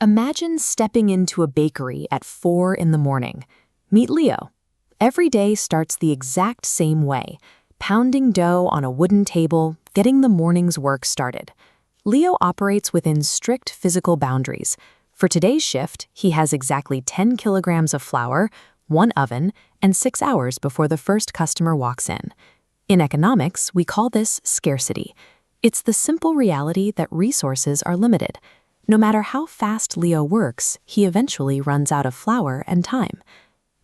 Imagine stepping into a bakery at 4 in the morning. Meet Leo. Every day starts the exact same way, pounding dough on a wooden table, getting the morning's work started. Leo operates within strict physical boundaries. For today's shift, he has exactly 10 kilograms of flour, 1 oven, and 6 hours before the first customer walks in. In economics, we call this scarcity. It's the simple reality that resources are limited. No matter how fast Leo works, he eventually runs out of flour and time.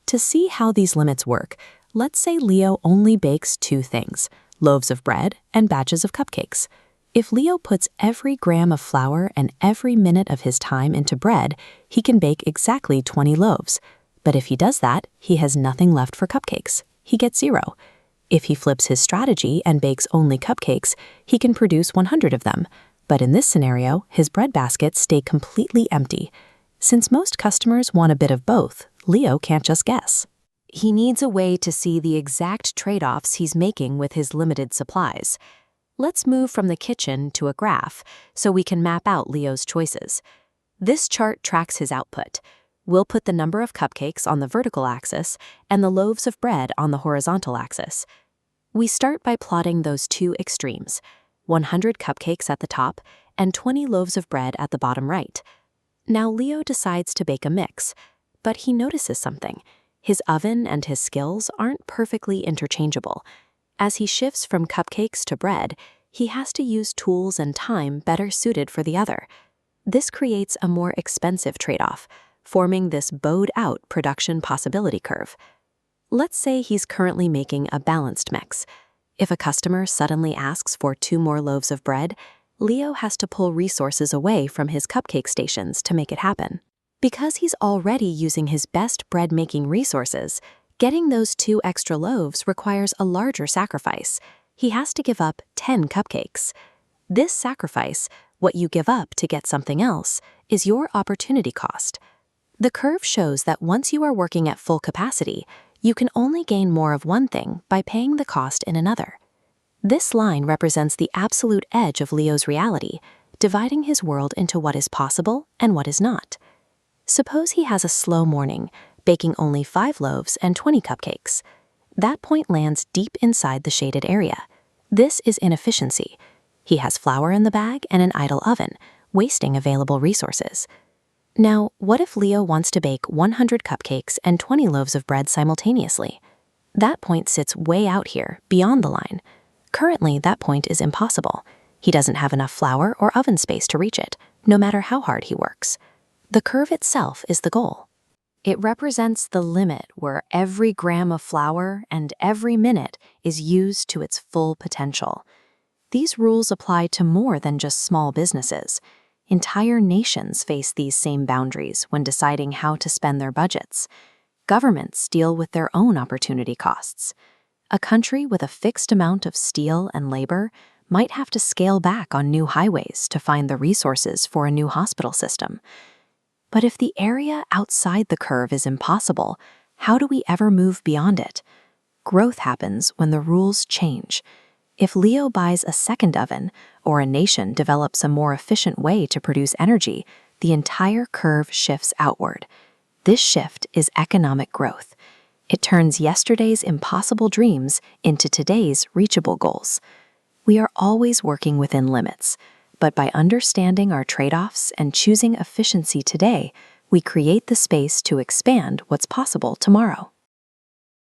To see how these limits work, let's say Leo only bakes 2 things, loaves of bread and batches of cupcakes. If Leo puts every gram of flour and every minute of his time into bread, he can bake exactly 20 loaves. But if he does that, he has nothing left for cupcakes. He gets 0. If he flips his strategy and bakes only cupcakes, he can produce 100 of them. But in this scenario, his bread baskets stay completely empty. Since most customers want a bit of both, Leo can't just guess. He needs a way to see the exact trade-offs he's making with his limited supplies. Let's move from the kitchen to a graph so we can map out Leo's choices. This chart tracks his output. We'll put the number of cupcakes on the vertical axis and the loaves of bread on the horizontal axis. We start by plotting those 2 extremes, 100 cupcakes at the top and 20 loaves of bread at the bottom right. Now Leo decides to bake a mix, but he notices something. His oven and his skills aren't perfectly interchangeable. As he shifts from cupcakes to bread, he has to use tools and time better suited for the other. This creates a more expensive trade-off, forming this bowed-out production possibility curve. Let's say he's currently making a balanced mix. If a customer suddenly asks for 2 more loaves of bread, Leo has to pull resources away from his cupcake stations to make it happen. Because he's already using his best bread-making resources, getting those 2 extra loaves requires a larger sacrifice. He has to give up 10 cupcakes. This sacrifice, what you give up to get something else, is your opportunity cost. The curve shows that once you are working at full capacity, you can only gain more of one thing by paying the cost in another. This line represents the absolute edge of Leo's reality, dividing his world into what is possible and what is not. Suppose he has a slow morning, baking only 5 loaves and 20 cupcakes. That point lands deep inside the shaded area. This is inefficiency. He has flour in the bag and an idle oven, wasting available resources. Now, what if Leo wants to bake 100 cupcakes and 20 loaves of bread simultaneously? That point sits way out here, beyond the line. Currently, that point is impossible. He doesn't have enough flour or oven space to reach it, no matter how hard he works. The curve itself is the goal. It represents the limit where every gram of flour and every minute is used to its full potential. These rules apply to more than just small businesses. Entire nations face these same boundaries when deciding how to spend their budgets. Governments deal with their own opportunity costs. A country with a fixed amount of steel and labor might have to scale back on new highways to find the resources for a new hospital system. But if the area outside the curve is impossible, how do we ever move beyond it? Growth happens when the rules change. If Leo buys a second oven, or a nation develops a more efficient way to produce energy, the entire curve shifts outward. This shift is economic growth. It turns yesterday's impossible dreams into today's reachable goals. We are always working within limits, but by understanding our trade-offs and choosing efficiency today, we create the space to expand what's possible tomorrow.